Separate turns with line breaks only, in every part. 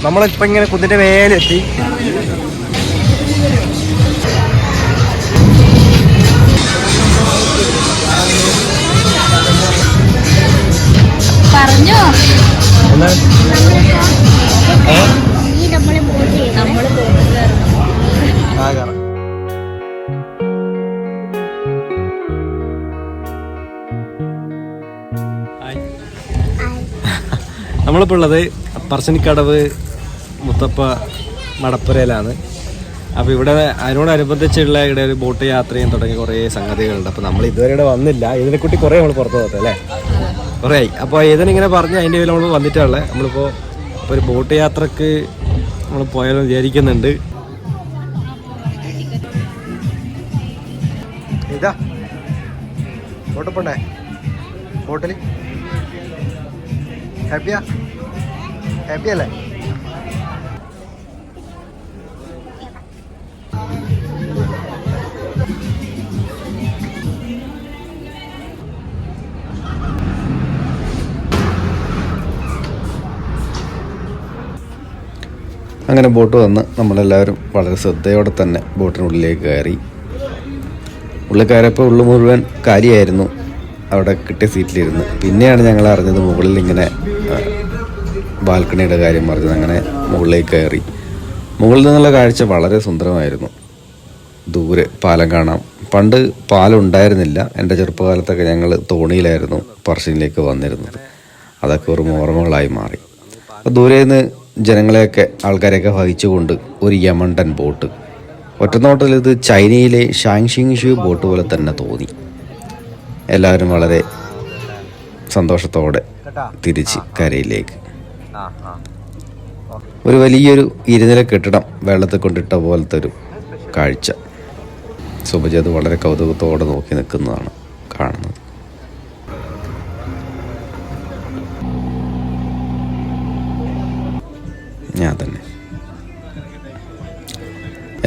നമ്മളിപ്പോൾ ഇങ്ങനെ കുന്നിൻ്റെ മേലെത്തി.
പറഞ്ഞോ
നമ്മളിപ്പോൾ ഉള്ളത് പറശ്ശിനിക്കടവ് മുത്തപ്പ മടപ്പുരയിലാണ്. അപ്പോൾ ഇവിടെ അതിനോടനുബന്ധിച്ചുള്ള ഇവിടെ ഒരു ബോട്ട് യാത്രയും തുടങ്ങിയ കുറേ സംഗതികളുണ്ട്. അപ്പോൾ നമ്മൾ ഇതുവരെ ഇവിടെ വന്നില്ല. ഇതിനെക്കുട്ടി കുറേ നമ്മൾ പുറത്ത് പോകട്ടെ അല്ലേ, കുറേ ആയി. അപ്പോൾ ഇതിനിങ്ങനെ പറഞ്ഞ് അതിൻ്റെ പേരിൽ നമ്മൾ വന്നിട്ടുള്ളത്. നമ്മളിപ്പോൾ ഇപ്പോൾ ഒരു ബോട്ട് യാത്രക്ക് നമ്മൾ പോയാലും വിചാരിക്കുന്നുണ്ട്. ഇതാ ബോട്ട് പോണ്ടേ, ബോട്ടിൽ ഹാപ്പിയാ, ഹാപ്പി അല്ലേ? അങ്ങനെ ബോട്ട് വന്ന് നമ്മളെല്ലാവരും വളരെ ശ്രദ്ധയോടെ തന്നെ ബോട്ടിനുള്ളിലേക്ക് കയറി. ഉള്ളിൽ കയറിയപ്പോൾ ഉള്ളു മുഴുവൻ കാര്യമായിരുന്നു. അവിടെ കിട്ടിയ സീറ്റിലിരുന്ന്. പിന്നെയാണ് ഞങ്ങൾ അറിഞ്ഞത് മുകളിൽ ഇങ്ങനെ ബാൽക്കണിയുടെ കാര്യം പറഞ്ഞത്. അങ്ങനെ മുകളിലേക്ക് കയറി. മുകളിൽ നിന്നുള്ള കാഴ്ച വളരെ സുന്ദരമായിരുന്നു. ദൂരെ പാലം കാണാം. പണ്ട് പാലം ഉണ്ടായിരുന്നില്ല. എൻ്റെ ചെറുപ്പകാലത്തൊക്കെ ഞങ്ങൾ തോണിയിലായിരുന്നു പറശ്ശിനിയിലേക്ക് വന്നിരുന്നത്. അതൊക്കെ ഒരു ഓർമ്മകളായി മാറി. അപ്പോൾ ദൂരെ നിന്ന് ജനങ്ങളെയൊക്കെ ആൾക്കാരെയൊക്കെ വഹിച്ചുകൊണ്ട് ഒരു യമണ്ടൻ ബോട്ട്. ഒറ്റനോട്ടത്തിൽ ഇത് ചൈനയിലെ ഷാങ്ഷിങ്ഷ്യൂ ബോട്ട് പോലെ തന്നെ തോന്നി. എല്ലാവരും വളരെ സന്തോഷത്തോടെ തിരിച്ച് കരയിലേക്ക്. ഒരു വലിയൊരു ഇരുനില കെട്ടിടം വെള്ളത്തിൽ കൊണ്ടിട്ട പോലത്തെ ഒരു കാഴ്ച. സുബജി അത് വളരെ കൗതുകത്തോടെ നോക്കി നിൽക്കുന്നതാണ് കാണുന്നത്. ഞാൻ തന്നെ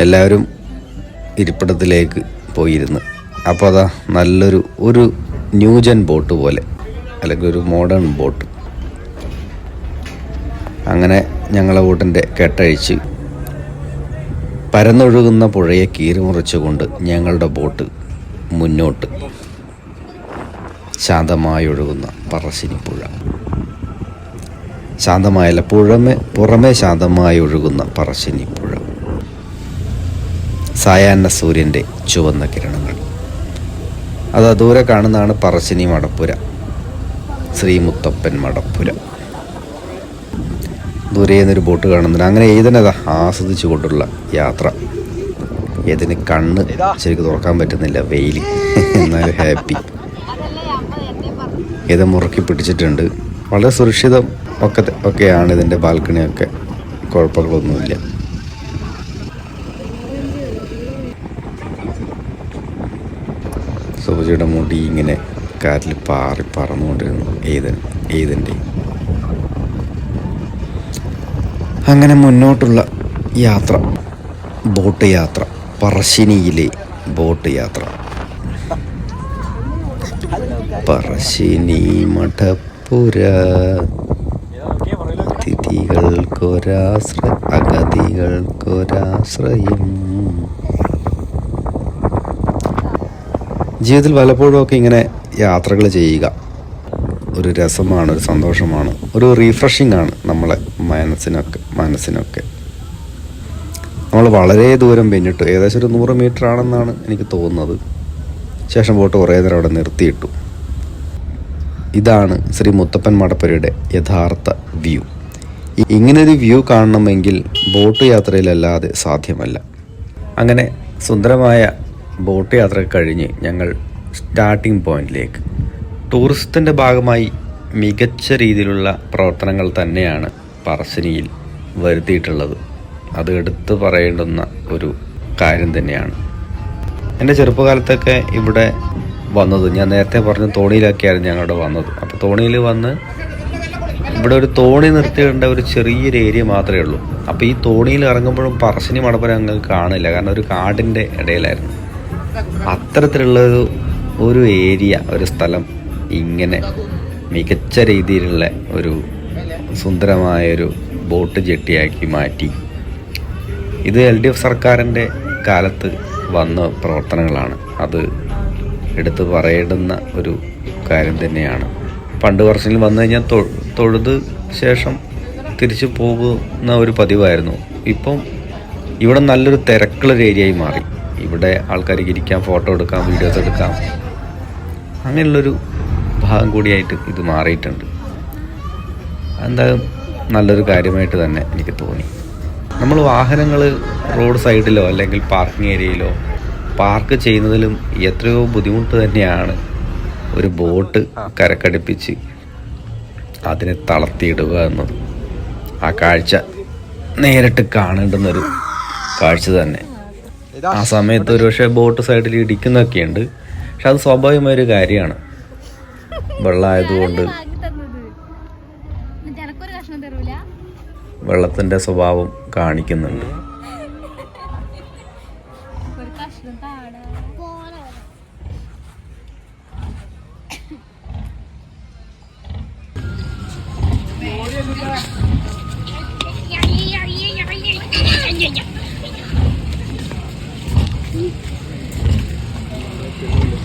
എല്ലാവരും ഇരിപ്പിടത്തിലേക്ക് പോയിരുന്ന്. അപ്പോൾ അതാ ഒരു ന്യൂജൻ ബോട്ട് പോലെ, അല്ലെങ്കിൽ ഒരു മോഡേൺ ബോട്ട്. അങ്ങനെ ഞങ്ങളെ ബോട്ടിൻ്റെ കെട്ടഴിച്ച് പരന്നൊഴുകുന്ന പുഴയെ കീറിമുറിച്ചുകൊണ്ട് ഞങ്ങളുടെ ബോട്ട് മുന്നോട്ട്. ശാന്തമായി ഒഴുകുന്ന പറശ്ശിനി പുഴ, ശാന്തമായല്ല, പുറമേ ശാന്തമായി ഒഴുകുന്ന പറശ്ശിനി പുഴ. സായാഹ്ന സൂര്യൻ്റെ ചുവന്ന കിരണങ്ങൾ. അത് ദൂരെ കാണുന്നതാണ് പറശ്ശിനി മടപ്പുര, ശ്രീ മുത്തപ്പൻ മടപ്പുര. ദൂരെ നിന്നൊരു ബോട്ട് കാണുന്നുണ്ട്. അങ്ങനെ ഏതിനതാ ആസ്വദിച്ചു കൊണ്ടുള്ള യാത്ര. ഏതിന് കണ്ണ് ശരിക്കും തുറക്കാൻ പറ്റുന്നില്ല, വെയിൽ. എന്നാലും ഹാപ്പി. ഏത് മുറുക്കി പിടിച്ചിട്ടുണ്ട്. വളരെ സുരക്ഷിതം ഒക്കെയാണ് ഇതിൻ്റെ ബാൽക്കണിയൊക്കെ. കുഴപ്പങ്ങളൊന്നുമില്ല. സുബജിയുടെ മുടി ഇങ്ങനെ കാറ്റിൽ പാറി പറന്നുകൊണ്ടിരുന്നു ഏതിൻ്റെ. അങ്ങനെ മുന്നോട്ടുള്ള യാത്ര, ബോട്ട് യാത്ര, പറശ്ശിനിയിലെ ബോട്ട് യാത്ര. പറശ്ശിനി മഠപ്പുര, അഗതികൾക്കൊരാശ്രയം. ജീവിതത്തിൽ പലപ്പോഴും ഒക്കെ ഇങ്ങനെ യാത്രകൾ ചെയ്യുക ഒരു രസമാണ്, ഒരു സന്തോഷമാണ്, ഒരു റീഫ്രഷിംഗ് ആണ് നമ്മളെ മനസ്സിനൊക്കെ. നമ്മൾ വളരെ ദൂരം പിന്നിട്ടു. ഏകദേശം ഒരു 100 മീറ്റർ ആണെന്നാണ് എനിക്ക് തോന്നുന്നത്. ശേഷം ബോട്ട് കുറേ നേരം അവിടെ നിർത്തിയിട്ടു. ഇതാണ് ശ്രീ മുത്തപ്പൻ മടപ്പുരയുടെ യഥാർത്ഥ വ്യൂ. ഇങ്ങനൊരു വ്യൂ കാണണമെങ്കിൽ ബോട്ട് യാത്രയിലല്ലാതെ സാധ്യമല്ല. അങ്ങനെ സുന്ദരമായ ബോട്ട് യാത്ര കഴിഞ്ഞ് ഞങ്ങൾ സ്റ്റാർട്ടിംഗ് പോയിന്റിലേക്ക്. ടൂറിസത്തിൻ്റെ ഭാഗമായി മികച്ച രീതിയിലുള്ള പ്രവർത്തനങ്ങൾ തന്നെയാണ് പറശ്ശിനിയിൽ വരുത്തിയിട്ടുള്ളത്. അത് എടുത്തു പറയേണ്ടുന്ന ഒരു കാര്യം തന്നെയാണ്. എൻ്റെ ചെറുപ്പകാലത്തൊക്കെ ഇവിടെ വന്നത്, ഞാൻ നേരത്തെ പറഞ്ഞ തോണിയിലൊക്കെയായിരുന്നു ഞങ്ങളുടെ വന്നത്. അപ്പോൾ തോണിയിൽ വന്ന് ഇവിടെ ഒരു തോണി നിർത്തിയിടേണ്ട ഒരു ചെറിയൊരു ഏരിയ മാത്രമേ ഉള്ളൂ. അപ്പോൾ ഈ തോണിയിൽ ഇറങ്ങുമ്പോഴും പറശ്ശിനി മടപ്പുര അങ്ങ് കാണില്ല, കാരണം ഒരു കാടിൻ്റെ ഇടയിലായിരുന്നു. അത്തരത്തിലുള്ള ഒരു ഏരിയ, ഒരു സ്ഥലം ഇങ്ങനെ മികച്ച രീതിയിലുള്ള ഒരു സുന്ദരമായൊരു ബോട്ട് ജെട്ടിയാക്കി മാറ്റി. ഇത് LDF സർക്കാരിൻ്റെ കാലത്ത് വന്ന പ്രവർത്തനങ്ങളാണ്. അത് എടുത്ത് പറയേണ്ടുന്ന ഒരു കാര്യം തന്നെയാണ്. പണ്ട് വർഷങ്ങളിൽ വന്നു കഴിഞ്ഞാൽ തൊഴുത് ശേഷം തിരിച്ചു പോകുന്ന ഒരു പതിവായിരുന്നു. ഇപ്പം ഇവിടെ നല്ലൊരു തിരക്കുള്ളൊരു ഏരിയയായി മാറി. ഇവിടെ ആൾക്കാർക്ക് ഇരിക്കാം, ഫോട്ടോ എടുക്കാം, വീഡിയോസ് എടുക്കാം, അങ്ങനെയുള്ളൊരു ഭാഗം കൂടിയായിട്ട് ഇത് മാറിയിട്ടുണ്ട്. എന്തായാലും നല്ലൊരു കാര്യമായിട്ട് തന്നെ എനിക്ക് തോന്നി. നമ്മൾ വാഹനങ്ങൾ റോഡ് സൈഡിലോ അല്ലെങ്കിൽ പാർക്കിംഗ് ഏരിയയിലോ പാർക്ക് ചെയ്യുന്നതിലും എത്രയോ ബുദ്ധിമുട്ട് തന്നെയാണ് ഒരു ബോട്ട് കരക്കടുപ്പിച്ച് അതിനെ തളർത്തിയിടുക എന്നത്. ആ കാഴ്ച നേരിട്ട് കാണേണ്ടുന്നൊരു കാഴ്ച തന്നെ. ആ സമയത്ത് ഒരുപക്ഷെ ബോട്ട് സൈഡിൽ ഇടിക്കുന്നൊക്കെയുണ്ട്, പക്ഷെ അത് സ്വാഭാവികമായൊരു കാര്യമാണ്. വെള്ളമായതുകൊണ്ട് വെള്ളത്തിൻ്റെ സ്വഭാവം കാണിക്കുന്നുണ്ട്.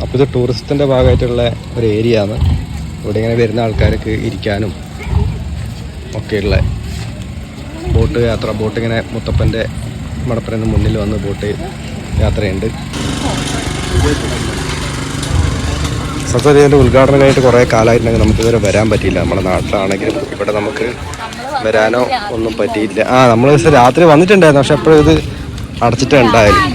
അപ്പോൾ ഇത് ടൂറിസത്തിൻ്റെ ഭാഗമായിട്ടുള്ള ഒരു ഏരിയ ആണ്. ഇവിടെ ഇങ്ങനെ വരുന്ന ആൾക്കാർക്ക് ഇരിക്കാനും ഒക്കെയുള്ള ബോട്ട് യാത്ര. ബോട്ട് ഇങ്ങനെ മുത്തപ്പൻ്റെ മടപ്പരൻ്റെ മുന്നിൽ വന്ന് ബോട്ട് യാത്രയുണ്ട്. സത്യത്തിൽ ഇതിൻ്റെ ഉദ്ഘാടനമായിട്ട് കുറേ കാലമായിട്ടുണ്ടെങ്കിൽ നമുക്കിതുവരെ വരാൻ പറ്റിയില്ല. നമ്മുടെ നാട്ടിലാണെങ്കിലും ഇവിടെ നമുക്ക് വരാനോ ഒന്നും പറ്റിയില്ല. നമ്മൾ രാത്രി വന്നിട്ടുണ്ടായിരുന്നു, പക്ഷെ എപ്പോഴും ഇത് അടച്ചിട്ടുണ്ടായാലും.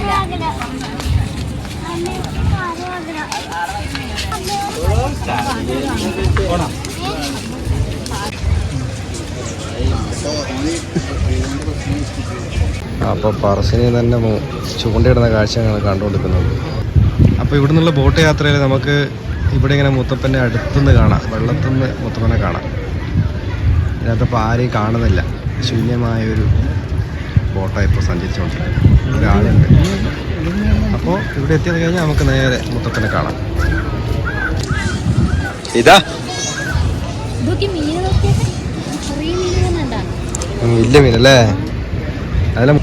അപ്പോൾ പറശ്ശിനി തന്നെ ചൂണ്ടയിടുന്ന കാഴ്ച ഞങ്ങൾ കണ്ടുകൊടുക്കുന്നത്. അപ്പോൾ ഇവിടെ നിന്നുള്ള ബോട്ട് യാത്രയിൽ നമുക്ക് ഇവിടെ ഇങ്ങനെ മുത്തപ്പനെ അടുത്തുനിന്ന് കാണാം, വെള്ളത്തിൽ നിന്ന് മുത്തപ്പനെ കാണാം. ഇതിനകത്തിപ്പോൾ ആരെയും കാണുന്നില്ല, ശൂന്യമായൊരു ബോട്ടാണ് ഇപ്പോൾ സഞ്ചരിച്ചുകൊണ്ടിരിക്കുന്നത്. ഒരാളുണ്ട്. അപ്പോൾ ഇവിടെ എത്തിയത് കഴിഞ്ഞാൽ നമുക്ക് നേരെ മുത്തപ്പനെ കാണാം. ഇതാ വലിയ മീനല്ലേ? അതിലെ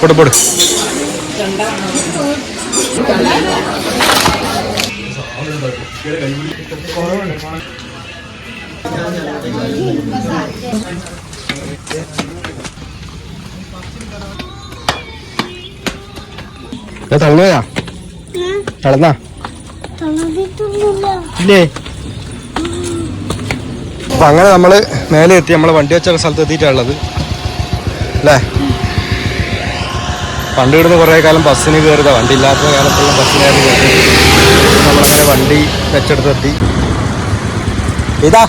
പോട് തളർന്നോയാ? തളർന്നാ ഇല്ലേ? അപ്പൊ അങ്ങനെ നമ്മള് മേലെ എത്തി. നമ്മള് വണ്ടി വെച്ച സ്ഥലത്ത് എത്തിയിട്ടുള്ളത് അല്ലേ? പണ്ട് ഇവിടുന്ന് കുറേ കാലം ബസ്സിന് കയറുക, വണ്ടി ഇല്ലാത്ത കാലത്തുള്ള ബസ്സിന് കയറി നമ്മളങ്ങനെ വണ്ടി വെച്ചെടുത്തെത്തി. ഇതാ